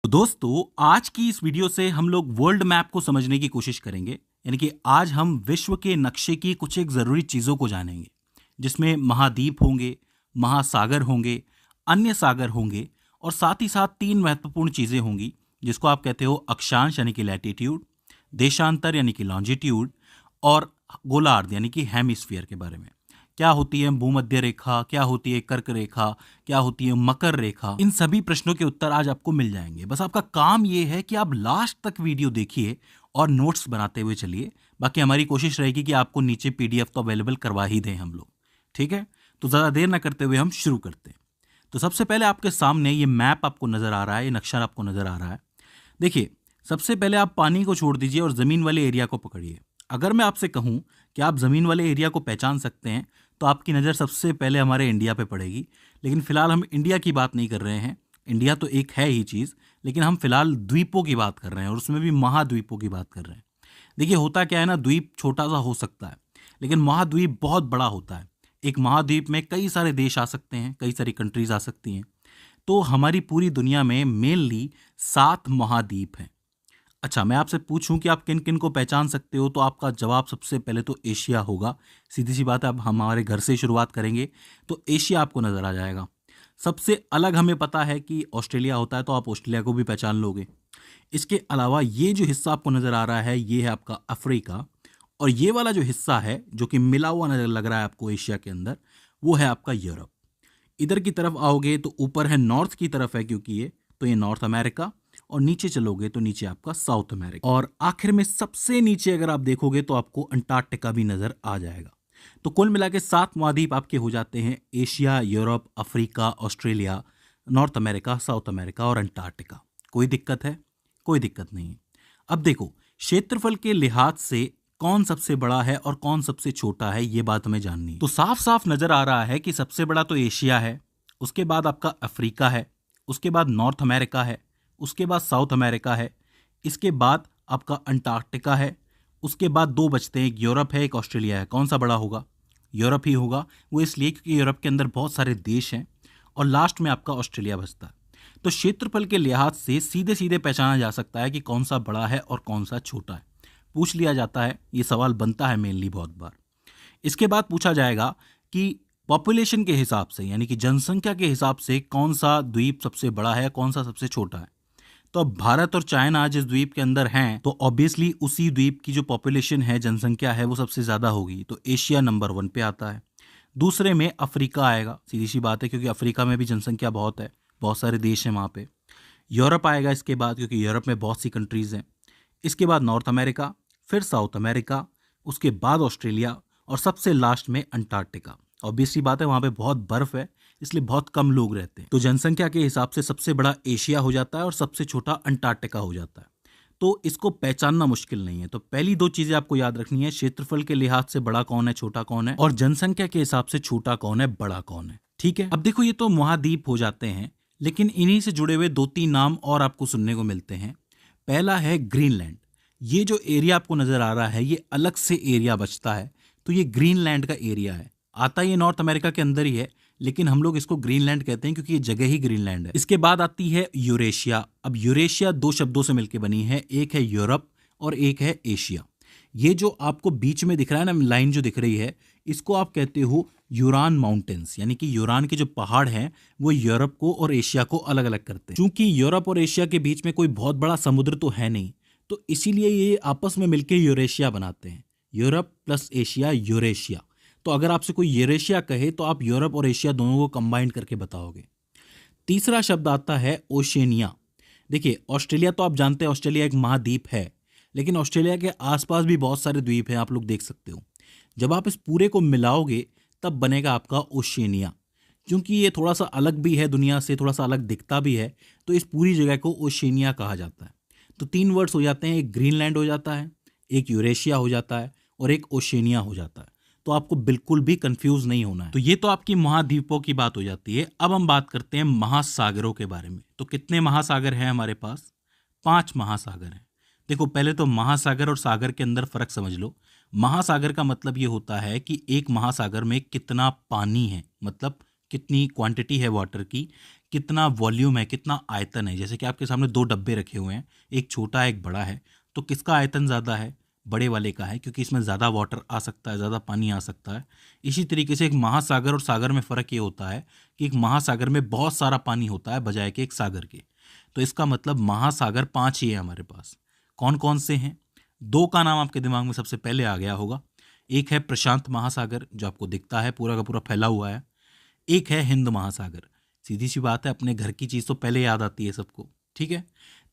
तो दोस्तों, आज की इस वीडियो से हम लोग वर्ल्ड मैप को समझने की कोशिश करेंगे। यानी कि आज हम विश्व के नक्शे की कुछ एक ज़रूरी चीज़ों को जानेंगे, जिसमें महाद्वीप होंगे, महासागर होंगे, अन्य सागर होंगे और साथ ही साथ तीन महत्वपूर्ण चीज़ें होंगी, जिसको आप कहते हो अक्षांश यानी कि लैटिट्यूड, देशांतर यानी कि लॉन्जिट्यूड और गोलार्ध यानी कि हेमिस्फीयर के बारे में। क्या होती है भूमध्य रेखा, क्या होती है कर्क रेखा, क्या होती है मकर रेखा, इन सभी प्रश्नों के उत्तर आज आपको मिल जाएंगे। बस आपका काम ये है कि आप लास्ट तक वीडियो देखिए और नोट्स बनाते हुए चलिए। बाकी हमारी कोशिश रहेगी कि आपको नीचे पीडीएफ तो अवेलेबल करवा ही दें हम लोग। ठीक है, तो ज़्यादा देर ना करते हुए हम शुरू करते हैं। तो सबसे पहले आपके सामने ये मैप आपको नज़र आ रहा है, ये नक्शा आपको नज़र आ रहा है। देखिए, सबसे पहले आप पानी को छोड़ दीजिए और ज़मीन वाले एरिया को पकड़िए। अगर मैं आपसे कहूँ कि आप ज़मीन वाले एरिया को पहचान सकते हैं, तो आपकी नज़र सबसे पहले हमारे इंडिया पे पड़ेगी। लेकिन फ़िलहाल हम इंडिया की बात नहीं कर रहे हैं। इंडिया तो एक है ही चीज़, लेकिन हम फ़िलहाल द्वीपों की बात कर रहे हैं और उसमें भी महाद्वीपों की बात कर रहे हैं। देखिए, होता क्या है ना, द्वीप छोटा सा हो सकता है, लेकिन महाद्वीप बहुत बड़ा होता है। एक महाद्वीप में कई सारे देश आ सकते हैं, कई सारी कंट्रीज़ आ सकती हैं। तो हमारी पूरी दुनिया में मेनली 7 महाद्वीप हैं। अच्छा, मैं आपसे पूछूं कि आप किन किन को पहचान सकते हो, तो आपका जवाब सबसे पहले तो एशिया होगा। सीधी सी बात है, अब हम हमारे घर से शुरुआत करेंगे तो एशिया आपको नज़र आ जाएगा। सबसे अलग हमें पता है कि ऑस्ट्रेलिया होता है, तो आप ऑस्ट्रेलिया को भी पहचान लोगे। इसके अलावा ये जो हिस्सा आपको नज़र आ रहा है, ये है आपका अफ्रीका, और ये वाला जो हिस्सा है जो कि मिला हुआ नज़र लग रहा है आपको एशिया के अंदर, वो है आपका यूरोप। इधर की तरफ आओगे तो ऊपर है नॉर्थ की तरफ है, क्योंकि ये नॉर्थ अमेरिका, और नीचे चलोगे तो नीचे आपका साउथ अमेरिका, और आखिर में सबसे नीचे अगर आप देखोगे तो आपको अंटार्कटिका भी नजर आ जाएगा। तो कुल मिला के 7 महाद्वीप आपके हो जाते हैं: Asia, Europe, Africa, Australia, north America, south America और अंटार्कटिका। कोई दिक्कत है? कोई दिक्कत नहीं है। अब देखो, क्षेत्रफल के लिहाज से कौन सबसे बड़ा है और कौन सबसे छोटा है, ये बात हमें जाननी है। तो साफ साफ नजर आ रहा है कि सबसे बड़ा तो एशिया है, उसके बाद आपका अफ्रीका है, उसके बाद नॉर्थ अमेरिका है, उसके बाद साउथ अमेरिका है, इसके बाद आपका अंटार्कटिका है, उसके बाद 2 बचते हैं, एक यूरोप है, एक ऑस्ट्रेलिया है। कौन सा बड़ा होगा? यूरोप ही होगा। वो इसलिए क्योंकि यूरोप के अंदर बहुत सारे देश हैं, और लास्ट में आपका ऑस्ट्रेलिया बचता है। तो क्षेत्रफल के लिहाज से सीधे सीधे पहचाना जा सकता है कि कौन सा बड़ा है और कौन सा छोटा है। पूछ लिया जाता है, ये सवाल बनता है मेनली बहुत बार। इसके बाद पूछा जाएगा कि पॉपुलेशन के हिसाब से, यानी कि जनसंख्या के हिसाब से, कौन सा द्वीप सबसे बड़ा है, कौन सा सबसे छोटा है। तो अब भारत और चाइना जिस द्वीप के अंदर हैं, तो ऑब्वियसली उसी द्वीप की जो पॉपुलेशन है, जनसंख्या है, वो सबसे ज़्यादा होगी। तो एशिया नंबर 1 पे आता है। दूसरे में अफ्रीका आएगा, सीधी सी बात है, क्योंकि अफ्रीका में भी जनसंख्या बहुत है, बहुत सारे देश हैं वहाँ पे। यूरोप आएगा इसके बाद, क्योंकि यूरोप में बहुत सी कंट्रीज़ हैं। इसके बाद नॉर्थ अमेरिका, फिर साउथ अमेरिका, उसके बाद ऑस्ट्रेलिया, और सबसे लास्ट में अंटार्कटिका। ऑब्वियसली बात है, वहाँ पे बहुत बर्फ है, इसलिए बहुत कम लोग रहते हैं। तो जनसंख्या के हिसाब से सबसे बड़ा एशिया हो जाता है और सबसे छोटा अंटार्कटिका हो जाता है। तो इसको पहचानना मुश्किल नहीं है। तो पहली 2 चीजें आपको याद रखनी है: क्षेत्रफल के लिहाज से बड़ा कौन है, छोटा कौन है, और जनसंख्या के हिसाब से छोटा कौन है, बड़ा कौन है। ठीक है, अब देखो, ये तो महाद्वीप हो जाते हैं, लेकिन इन्हीं से जुड़े हुए 2-3 नाम और आपको सुनने को मिलते हैं। पहला है ग्रीनलैंड। ये जो एरिया आपको नजर आ रहा है, ये अलग से एरिया बचता है, तो ये ग्रीनलैंड का एरिया है। आता ये नॉर्थ अमेरिका के अंदर ही है, लेकिन हम लोग इसको ग्रीनलैंड कहते हैं क्योंकि ये जगह ही ग्रीनलैंड है। इसके बाद आती है यूरेशिया। अब यूरेशिया 2 शब्दों से मिलकर बनी है, एक है यूरोप और एक है एशिया। ये जो आपको बीच में दिख रहा है ना, लाइन जो दिख रही है, इसको आप कहते हो यूरान माउंटेन्स, यानी कि यूरान के जो पहाड़ हैं वो यूरोप को और एशिया को अलग अलग करते हैं। क्योंकि यूरोप और एशिया के बीच में कोई बहुत बड़ा समुद्र तो है नहीं, तो इसीलिए ये आपस में मिलकर यूरेशिया बनाते हैं। Europe plus Asia, Eurasia. तो अगर आपसे कोई यूरेशिया कहे तो आप यूरोप और एशिया दोनों को कंबाइन करके बताओगे। तीसरा शब्द आता है ओशेनिया। देखिए, ऑस्ट्रेलिया तो आप जानते हैं, ऑस्ट्रेलिया एक महाद्वीप है, लेकिन ऑस्ट्रेलिया के आसपास भी बहुत सारे द्वीप हैं, आप लोग देख सकते हो। जब आप इस पूरे को मिलाओगे तब बनेगा आपका ओशेनिया। क्योंकि ये थोड़ा सा अलग भी है, दुनिया से थोड़ा सा अलग दिखता भी है, तो इस पूरी जगह को ओशेनिया कहा जाता है। तो 3 वर्ड्स हो जाते हैं, एक ग्रीनलैंड हो जाता है, एक यूरेशिया हो जाता है, और एक ओशेनिया हो जाता है। तो आपको बिल्कुल भी कंफ्यूज नहीं होना है। तो ये तो आपकी महाद्वीपों की बात हो जाती है। अब हम बात करते हैं महासागरों के बारे में। तो कितने महासागर हैं हमारे पास? 5 महासागर हैं। देखो, पहले तो महासागर और सागर के अंदर फर्क समझ लो। महासागर का मतलब ये होता है कि एक महासागर में कितना पानी है, मतलब कितनी क्वांटिटी है वाटर की, कितना वॉल्यूम है, कितना आयतन है। जैसे कि आपके सामने दो डब्बे रखे हुए हैं, एक छोटा है एक बड़ा है, तो किसका आयतन ज़्यादा है? बड़े वाले का है, क्योंकि इसमें ज़्यादा वाटर आ सकता है, ज़्यादा पानी आ सकता है। इसी तरीके से एक महासागर और सागर में फ़र्क ये होता है कि एक महासागर में बहुत सारा पानी होता है बजाय कि एक सागर के। तो इसका मतलब महासागर 5 ही है हमारे पास। कौन कौन से हैं? दो का नाम आपके दिमाग में सबसे पहले आ गया होगा। एक है प्रशांत महासागर, जो आपको दिखता है पूरा का पूरा फैला हुआ है। एक है हिंद महासागर। सीधी सी बात है, अपने घर की चीज़ तो पहले याद आती है सबको, ठीक है।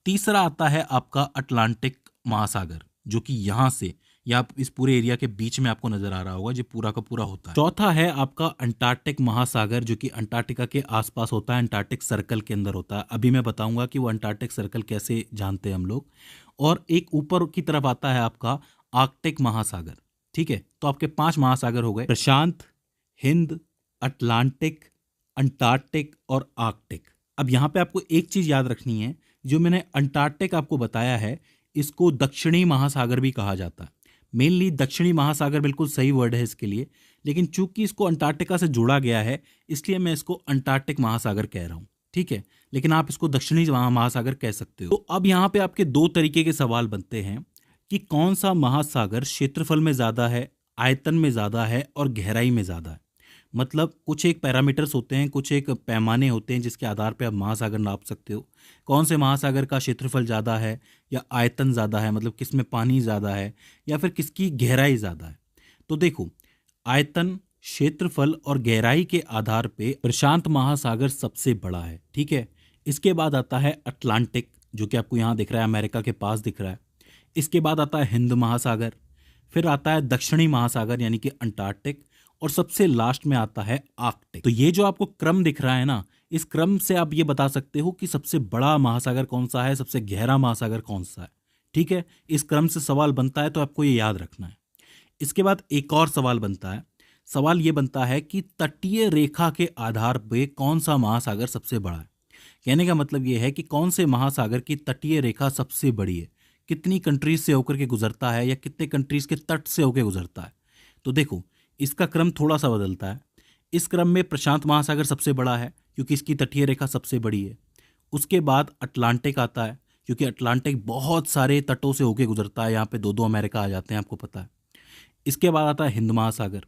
तीसरा आता है आपका अटलांटिक महासागर, जो कि यहाँ से या इस पूरे एरिया के बीच में आपको नजर आ रहा होगा, जो पूरा का पूरा होता है। चौथा है आपका अंटार्कटिक महासागर, जो कि अंटार्कटिका के आसपास होता है, अंटार्कटिक सर्कल के अंदर होता है। अभी मैं बताऊंगा कि वो अंटार्कटिक सर्कल कैसे जानते हैं हम लोग। और एक ऊपर की तरफ आता है आपका आर्कटिक महासागर, ठीक है। तो आपके 5 महासागर हो गए, प्रशांत, हिंद, अटलांटिक, अंटार्कटिक और आर्कटिक। अब यहाँ पे आपको एक चीज याद रखनी है, जो मैंने अंटार्कटिक आपको बताया है, इसको दक्षिणी महासागर भी कहा जाता है। मेनली दक्षिणी महासागर बिल्कुल सही वर्ड है इसके लिए, लेकिन चूंकि इसको अंटार्कटिका से जोड़ा गया है, इसलिए मैं इसको अंटार्कटिक महासागर कह रहा हूँ, ठीक है। लेकिन आप इसको दक्षिणी महासागर कह सकते हो। तो अब यहाँ पे आपके दो तरीके के सवाल बनते हैं कि कौन सा महासागर क्षेत्रफल में ज्यादा है, आयतन में ज्यादा है और गहराई में ज्यादा है। मतलब कुछ एक पैरामीटर्स होते हैं, कुछ एक पैमाने होते हैं जिसके आधार पे आप महासागर नाप सकते हो। कौन से महासागर का क्षेत्रफल ज़्यादा है या आयतन ज़्यादा है, मतलब किस में पानी ज़्यादा है या फिर किसकी गहराई ज़्यादा है। तो देखो, आयतन, क्षेत्रफल और गहराई के आधार पे प्रशांत महासागर सबसे बड़ा है, ठीक है। इसके बाद आता है अटलांटिक, जो कि आपको यहाँ दिख रहा है, अमेरिका के पास दिख रहा है। इसके बाद आता है हिंद महासागर, फिर आता है दक्षिणी महासागर यानी कि अंटार्कटिक, और सबसे लास्ट में आता है आर्कटिक। तो ये जो आपको क्रम दिख रहा है ना, इस क्रम से आप ये बता सकते हो कि सबसे बड़ा महासागर कौन सा है, सबसे गहरा महासागर कौन सा है, ठीक है। इस क्रम से सवाल बनता है, तो आपको ये याद रखना है। इसके बाद एक और सवाल बनता है। सवाल ये बनता है कि तटीय रेखा के आधार पे कौन सा महासागर सबसे बड़ा है। कहने का मतलब ये है कि कौन से महासागर की तटीय रेखा सबसे बड़ी है, कितनी कंट्रीज से होकर के गुजरता है या कितने कंट्रीज के तट से होकर गुजरता है। तो देखो, इसका क्रम थोड़ा सा बदलता है। इस क्रम में प्रशांत महासागर सबसे बड़ा है, क्योंकि इसकी तटीय रेखा सबसे बड़ी है। उसके बाद अटलांटिक आता है, क्योंकि अटलांटिक बहुत सारे तटों से होकर गुजरता है, यहाँ पे दो दो अमेरिका आ जाते हैं, आपको पता है। इसके बाद आता है हिंद महासागर।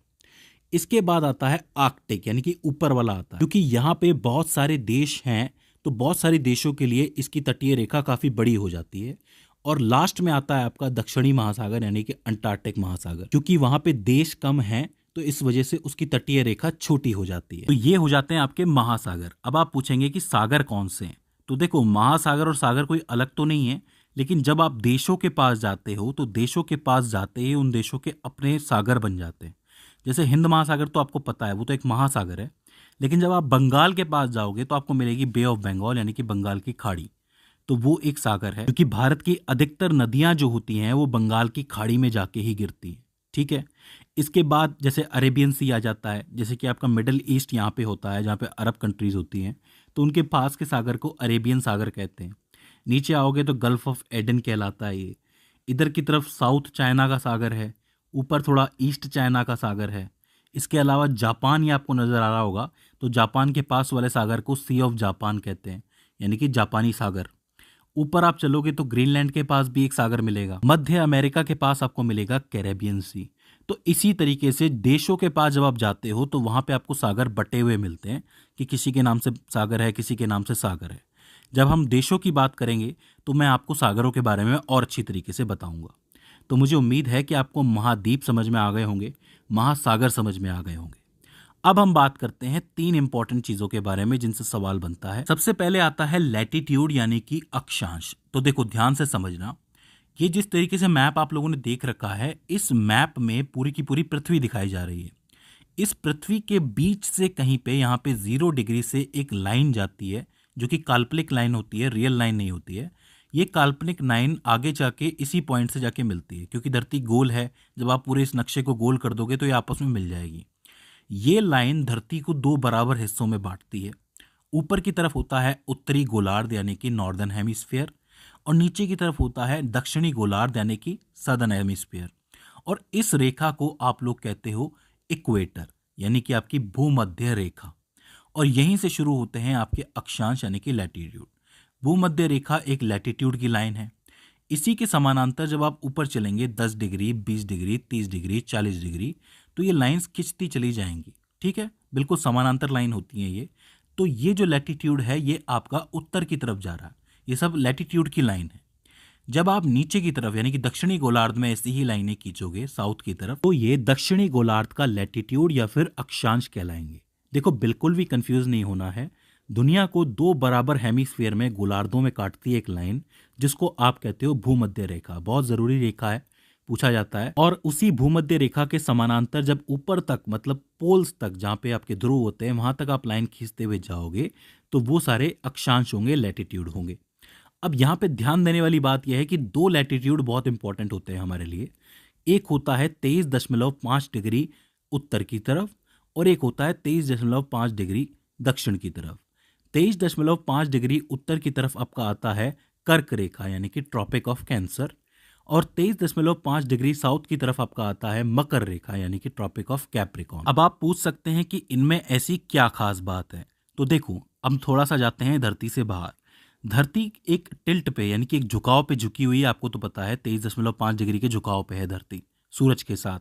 इसके बाद आता है आर्कटिक, यानी कि ऊपर वाला आता है, क्योंकि यहाँ पे बहुत सारे देश हैं, तो बहुत सारे देशों के लिए इसकी तटीय रेखा काफ़ी बड़ी हो जाती है। और लास्ट में आता है आपका दक्षिणी महासागर, यानी कि अंटार्कटिक महासागर, क्योंकि वहाँ पे देश कम हैं, तो इस वजह से उसकी तटीय रेखा छोटी हो जाती है। तो ये हो जाते हैं आपके महासागर। अब आप पूछेंगे कि सागर कौन से हैं। तो देखो, महासागर और सागर कोई अलग तो नहीं है, लेकिन जब आप देशों के पास जाते हो, तो देशों के पास जाते ही उन देशों के अपने सागर बन जाते हैं। जैसे हिंद महासागर तो आपको पता है, वो तो एक महासागर है। लेकिन जब आप बंगाल के पास जाओगे तो आपको मिलेगी बे ऑफ बंगाल, यानी कि बंगाल की खाड़ी। तो वो एक सागर है, क्योंकि भारत की अधिकतर नदियां जो होती हैं वो बंगाल की खाड़ी में जाके ही गिरती हैं, ठीक है। इसके बाद जैसे अरेबियन सी आ जाता है, जैसे कि आपका मिडल ईस्ट यहाँ पे होता है, जहाँ पे अरब कंट्रीज होती हैं, तो उनके पास के सागर को अरेबियन सागर कहते हैं। नीचे आओगे तो गल्फ ऑफ एडन कहलाता है ये। इधर की तरफ साउथ चाइना का सागर है, ऊपर थोड़ा ईस्ट चाइना का सागर है। इसके अलावा जापान ये आपको नज़र आ रहा होगा, तो जापान के पास वाले सागर को सी ऑफ जापान कहते हैं, यानी कि जापानी सागर। ऊपर आप चलोगे तो ग्रीनलैंड के पास भी एक सागर मिलेगा। मध्य अमेरिका के पास आपको मिलेगा कैरेबियन सी। तो इसी तरीके से देशों के पास जब आप जाते हो तो वहाँ पे आपको सागर बटे हुए मिलते हैं, कि किसी के नाम से सागर है, किसी के नाम से सागर है। जब हम देशों की बात करेंगे तो मैं आपको सागरों के बारे में और अच्छी तरीके से बताऊंगा। तो मुझे उम्मीद है कि आपको महाद्वीप समझ में आ गए होंगे, महासागर समझ में आ गए होंगे। अब हम बात करते हैं 3 इंपॉर्टेंट चीजों के बारे में जिनसे सवाल बनता है। सबसे पहले आता है लैटिट्यूड, यानी कि अक्षांश। तो देखो, ध्यान से समझना, ये जिस तरीके से मैप आप लोगों ने देख रखा है, इस मैप में पूरी की पूरी पृथ्वी दिखाई जा रही है। इस पृथ्वी के बीच से कहीं पे यहाँ पे 0 डिग्री से एक लाइन जाती है, जो कि काल्पनिक लाइन होती है, रियल लाइन नहीं होती है। ये काल्पनिक लाइन आगे जाके इसी पॉइंट से जाके मिलती है, क्योंकि धरती गोल है। जब आप पूरे इस नक्शे को गोल कर दोगे तो ये आपस में मिल जाएगी। ये लाइन धरती को 2 बराबर हिस्सों में बांटती है। ऊपर की तरफ होता है उत्तरी गोलार्ध, यानी कि नॉर्दर्न हेमिस्फीयर, और नीचे की तरफ होता है दक्षिणी गोलार्ध, यानी कि सदर्न हेमिस्फीयर। और इस रेखा को आप लोग कहते हो इक्वेटर, यानी कि आपकी भूमध्य रेखा। और यहीं से शुरू होते हैं आपके अक्षांश यानी कि लैटिट्यूड। भूमध्य रेखा एक लैटिट्यूड की लाइन है। इसी के समानांतर जब आप ऊपर चलेंगे 10 डिग्री, 20 डिग्री, 30 डिग्री, 40 डिग्री, तो ये लाइंस खिंचती चली जाएंगी। ठीक है, बिल्कुल समानांतर लाइन होती है ये। तो ये जो लैटिट्यूड है ये आपका उत्तर की तरफ जा रहा है। ये सब लैटिट्यूड की लाइन है। जब आप नीचे की तरफ यानी कि दक्षिणी गोलार्ध में ऐसी ही लाइनें खींचोगे साउथ की तरफ, तो ये दक्षिणी गोलार्ध का लैटिट्यूड या फिर अक्षांश कहलाएंगे। देखो, बिल्कुल भी कंफ्यूज नहीं होना है। दुनिया को दो बराबर हेमिस्फीयर में गोलार्धों में काटती है एक लाइन, जिसको आप कहते हो भूमध्य रेखा। बहुत जरूरी रेखा है, पूछा जाता है। और उसी भूमध्य रेखा के समानांतर जब ऊपर तक मतलब पोल्स तक, जहाँ पे आपके ध्रुव होते हैं, वहां तक आप लाइन खींचते हुए जाओगे तो वो सारे अक्षांश होंगे, लैटिट्यूड होंगे। अब यहाँ पे ध्यान देने वाली बात यह है कि दो लैटिट्यूड बहुत इंपॉर्टेंट होते हैं हमारे लिए। एक होता है 23.5 डिग्री उत्तर की तरफ और एक होता है 23.5 डिग्री दक्षिण की तरफ। 23.5 डिग्री उत्तर की तरफ आपका आता है कर्क रेखा यानी कि ट्रॉपिक ऑफ कैंसर, और 23.5 डिग्री साउथ की तरफ आपका आता है मकर रेखा यानी कि ट्रॉपिक ऑफ कैप्रिकॉर्न। अब आप पूछ सकते हैं कि इनमें ऐसी क्या खास बात है। तो देखो, अब थोड़ा सा जाते हैं धरती से बाहर। धरती एक टिल्ट पे यानी कि एक झुकाव पे झुकी हुई है, आपको तो पता है 23.5 डिग्री के झुकाव पे है धरती सूरज के साथ।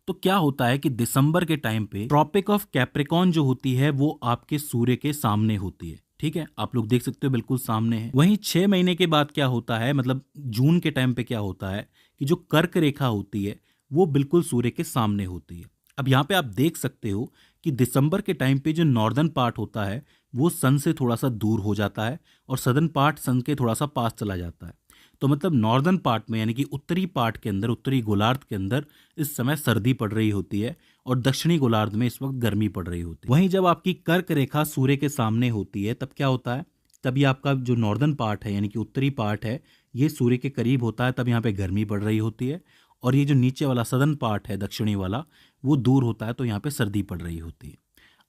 तो क्या होता है कि दिसंबर के टाइम पे ट्रॉपिक ऑफ कैप्रिकॉर्न जो होती है वो आपके सूर्य के सामने होती है। ठीक है, आप लोग देख सकते हो बिल्कुल सामने है। वहीं 6 महीने के बाद क्या होता है, मतलब जून के टाइम पे क्या होता है कि जो कर्क रेखा होती है वो बिल्कुल सूर्य के सामने होती है। अब यहाँ पे आप देख सकते हो कि दिसंबर के टाइम पे जो नॉर्दर्न पार्ट होता है वो सन से थोड़ा सा दूर हो जाता है और सदर्न पार्ट सन के थोड़ा सा पास चला जाता है। तो मतलब नॉर्दर्न पार्ट में यानी कि उत्तरी पार्ट के अंदर, उत्तरी गोलार्ध के अंदर इस समय सर्दी पड़ रही होती है और दक्षिणी गोलार्ध में इस वक्त गर्मी पड़ रही होती है। वहीं जब आपकी कर्क रेखा सूर्य के सामने होती है तब क्या होता है, तभी आपका जो नॉर्दर्न पार्ट है यानी कि उत्तरी पार्ट है ये सूर्य के करीब होता है, तब यहाँ पे गर्मी पड़ रही होती है। और ये जो नीचे वाला सदर्न पार्ट है दक्षिणी वाला वो दूर होता है, तो यहाँ पे सर्दी पड़ रही होती है।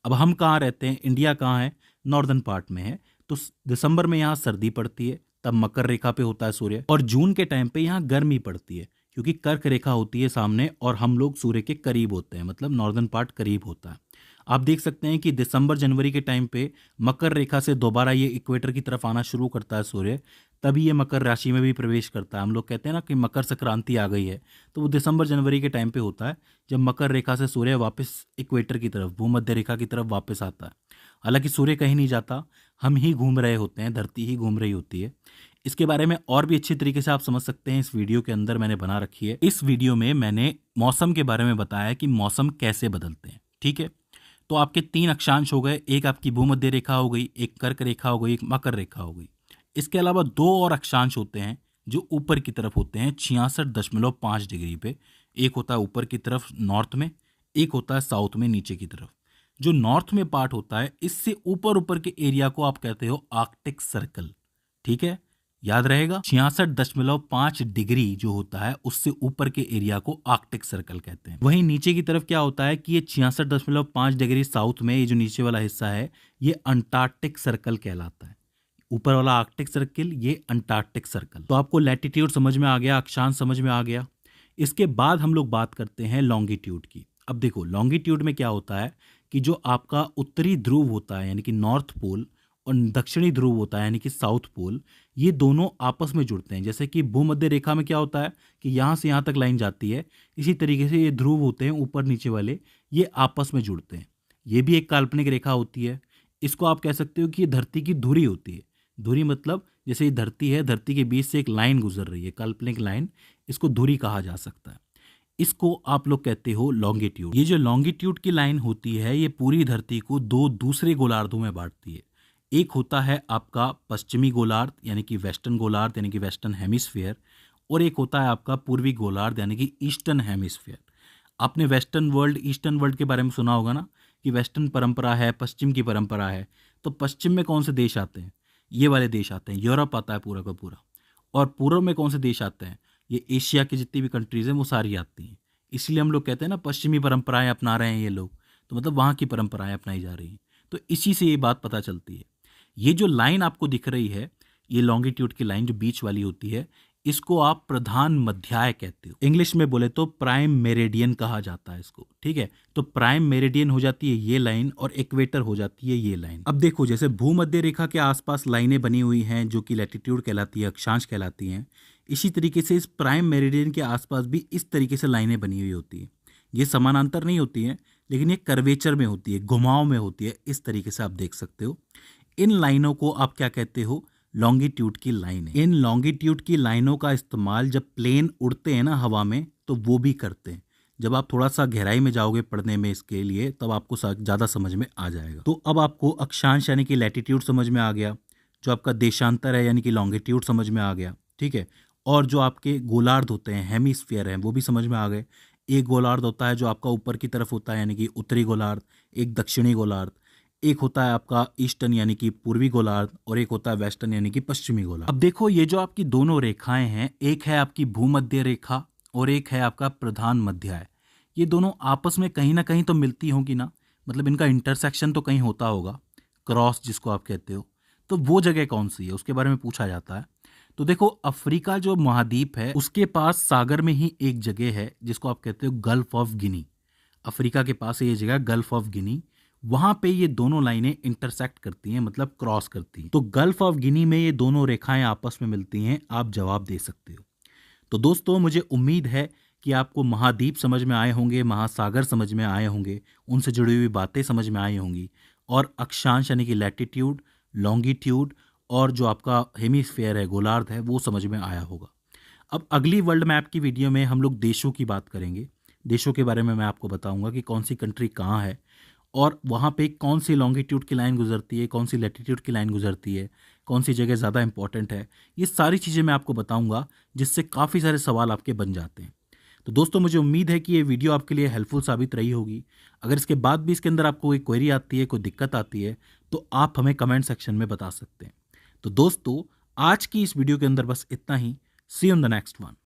अब हम कहाँ रहते हैं, इंडिया कहाँ है, नॉर्दर्न पार्ट में है। तो दिसंबर में यहाँ सर्दी पड़ती है, तब मकर रेखा पे होता है सूर्य, और जून के टाइम पे यहाँ गर्मी पड़ती है क्योंकि कर्क रेखा होती है सामने और हम लोग सूर्य के करीब होते हैं, मतलब नॉर्दर्न पार्ट करीब होता है। आप देख सकते हैं कि दिसंबर जनवरी के टाइम पे मकर रेखा से दोबारा ये इक्वेटर की तरफ आना शुरू करता है सूर्य, तभी ये मकर राशि में भी प्रवेश करता है। हम लोग कहते हैं ना कि मकर संक्रांति आ गई है, तो वो दिसंबर जनवरी के टाइम पे होता है जब मकर रेखा से सूर्य वापस इक्वेटर की तरफ, भूमध्य रेखा की तरफ वापस आता है। हालांकि सूर्य कहीं नहीं जाता, हम ही घूम रहे होते हैं, धरती ही घूम रही होती है। इसके बारे में और भी अच्छी तरीके से आप समझ सकते हैं, इस वीडियो के अंदर मैंने बना रखी है। इस वीडियो में मैंने मौसम के बारे में बताया है कि मौसम कैसे बदलते हैं। ठीक है, तो आपके 3 अक्षांश हो गए, एक आपकी भूमध्य रेखा हो गई, एक कर्क रेखा हो गई, एक मकर रेखा हो गई। इसके अलावा 2 और अक्षांश होते हैं जो ऊपर की तरफ होते हैं 66.5 डिग्री पे। एक होता है ऊपर की तरफ नॉर्थ में, एक होता है साउथ में नीचे की तरफ। जो नॉर्थ में पार्ट होता है इससे ऊपर ऊपर के एरिया को आप कहते हो आर्कटिक सर्कल। ठीक है, याद रहेगा, 66.5 डिग्री जो होता है उससे ऊपर के एरिया को आर्कटिक सर्कल कहते हैं। वहीं नीचे की तरफ क्या होता है कि ये 66.5 डिग्री साउथ में ये जो नीचे वाला हिस्सा है ये अंटार्कटिक सर्कल कहलाता है। ऊपर वाला आर्कटिक सर्कल, ये अंटार्कटिक सर्कल। तो आपको लैटिट्यूड समझ में आ गया, अक्षांश समझ में आ गया। इसके बाद हम लोग बात करते हैं लॉन्गिट्यूड की। अब देखो, लॉन्गिट्यूड में क्या होता है कि जो आपका उत्तरी ध्रुव होता है यानी कि नॉर्थ पोल और दक्षिणी ध्रुव होता है यानी कि साउथ पोल, ये दोनों आपस में जुड़ते हैं। जैसे कि भूमध्य रेखा में क्या होता है कि यहाँ से यहाँ तक लाइन जाती है, इसी तरीके से ये ध्रुव होते हैं ऊपर नीचे वाले, ये आपस में जुड़ते हैं। ये भी एक काल्पनिक रेखा होती है। इसको आप कह सकते हो कि ये धरती की धुरी होती है। धुरी मतलब जैसे ये धरती है, धरती के बीच से एक लाइन गुजर रही है, काल्पनिक लाइन, इसको धुरी कहा जा सकता है। इसको आप लोग कहते हो लॉन्गिट्यूड। ये जो लॉन्गिट्यूड की लाइन होती है ये पूरी धरती को 2 दूसरे गोलार्धों में बांटती है। एक होता है आपका पश्चिमी गोलार्ध यानी कि वेस्टर्न गोलार्ध यानी कि वेस्टर्न हेमिस्फीयर, और एक होता है आपका पूर्वी गोलार्ध यानी कि ईस्टर्न हेमिस्फीयर। आपने वेस्टर्न वर्ल्ड, ईस्टर्न वर्ल्ड के बारे में सुना होगा ना कि वेस्टर्न परंपरा है, पश्चिम की परंपरा है। तो पश्चिम में कौन से देश आते हैं, ये वाले देश आते हैं, यूरोप आता है पूरा का पूरा। और पूर्व में कौन से देश आते हैं, ये एशिया की जितनी भी कंट्रीज हैं वो सारी आती हैं। इसलिए हम लोग कहते हैं ना पश्चिमी परंपराएं अपना रहे हैं ये लोग, तो मतलब वहाँ की परंपराएं अपनाई जा रही हैं। तो इसी से ये बात पता चलती है। ये जो लाइन आपको दिख रही है, ये लॉन्गिट्यूड की लाइन जो बीच वाली होती है, इसको आप प्रधान मध्याय कहते हो। इंग्लिश में बोले तो प्राइम मेरिडियन कहा जाता है इसको, ठीक है। तो प्राइम मेरिडियन हो जाती है ये लाइन और इक्वेटर हो जाती है ये लाइन। अब देखो, जैसे भूमध्य रेखा के आसपास लाइनें बनी हुई हैं जो कि लैटिट्यूड कहलाती है, अक्षांश कहलाती हैं, इसी तरीके से इस प्राइम मेरिडियन के आसपास भी इस तरीके से लाइनें बनी हुई होती हैं। ये समानांतर नहीं होती हैं, लेकिन ये कर्वेचर में होती है, घुमाव में होती है। इस तरीके से आप देख सकते हो। इन लाइनों को आप क्या कहते हो? लॉन्गिट्यूड की लाइन है। इन लॉन्गिट्यूड की लाइनों का इस्तेमाल जब प्लेन उड़ते हैं ना हवा में, तो वो भी करते हैं। जब आप थोड़ा सा गहराई में जाओगे पढ़ने में इसके लिए, तब आपको ज़्यादा समझ में आ जाएगा। तो अब आपको अक्षांश यानी कि लैटिट्यूड समझ में आ गया, जो आपका देशांतर है यानी कि लॉन्गिट्यूड समझ में आ गया, ठीक है। और जो आपके गोलार्ध होते हैं, हेमिस्फीयर हैं, वो भी समझ में आ गए। एक गोलार्ध होता है जो आपका ऊपर की तरफ होता है यानी कि उत्तरी गोलार्ध, एक दक्षिणी गोलार्ध, एक होता है आपका ईस्टर्न यानी कि पूर्वी गोलार्ध, और एक होता है वेस्टर्न यानी कि पश्चिमी गोलार्ध। अब देखो, ये जो आपकी दोनों रेखाएं हैं, एक है आपकी भूमध्य रेखा और एक है आपका प्रधान मध्याय। ये दोनों आपस में कहीं ना कहीं तो मिलती होंगी ना, मतलब इनका इंटरसेक्शन तो कहीं होता होगा, क्रॉस जिसको आप कहते हो। तो वो जगह कौन सी है, उसके बारे में पूछा जाता है। तो देखो, अफ्रीका जो महाद्वीप है उसके पास सागर में ही एक जगह है जिसको आप कहते हो गल्फ ऑफ गिनी। अफ्रीका के पास है ये जगह गल्फ ऑफ गिनी। वहां पे ये दोनों लाइनें इंटरसेक्ट करती हैं, मतलब क्रॉस करती हैं। तो गल्फ ऑफ गिनी में ये दोनों रेखाएं आपस में मिलती हैं। आप जवाब दे सकते हो। तो दोस्तों, मुझे उम्मीद है कि आपको महाद्वीप समझ में आए होंगे, महासागर समझ में आए होंगे, उनसे जुड़ी हुई बातें समझ में आई होंगी, और अक्षांश यानी कि लैटिट्यूड, लॉन्गिट्यूड, और जो आपका हेमिस्फीयर है, गोलार्ध है, वो समझ में आया होगा। अब अगली वर्ल्ड मैप की वीडियो में हम लोग देशों की बात करेंगे। देशों के बारे में मैं आपको बताऊंगा कि कौन सी कंट्री कहाँ है, और वहाँ पे कौन सी लॉन्गिट्यूड की लाइन गुजरती है, कौन सी लैटिट्यूड की लाइन गुजरती है, कौन सी जगह ज़्यादा इंपॉर्टेंट है। ये सारी चीज़ें मैं आपको बताऊंगा, जिससे काफ़ी सारे सवाल आपके बन जाते हैं। तो दोस्तों, मुझे उम्मीद है कि ये वीडियो आपके लिए हेल्पफुल साबित रही होगी। अगर इसके बाद भी इसके अंदर आपको कोई क्वेरी आती है, कोई दिक्कत आती है, तो आप हमें कमेंट सेक्शन में बता सकते हैं। तो दोस्तों, आज की इस वीडियो के अंदर बस इतना ही। See you in the next one.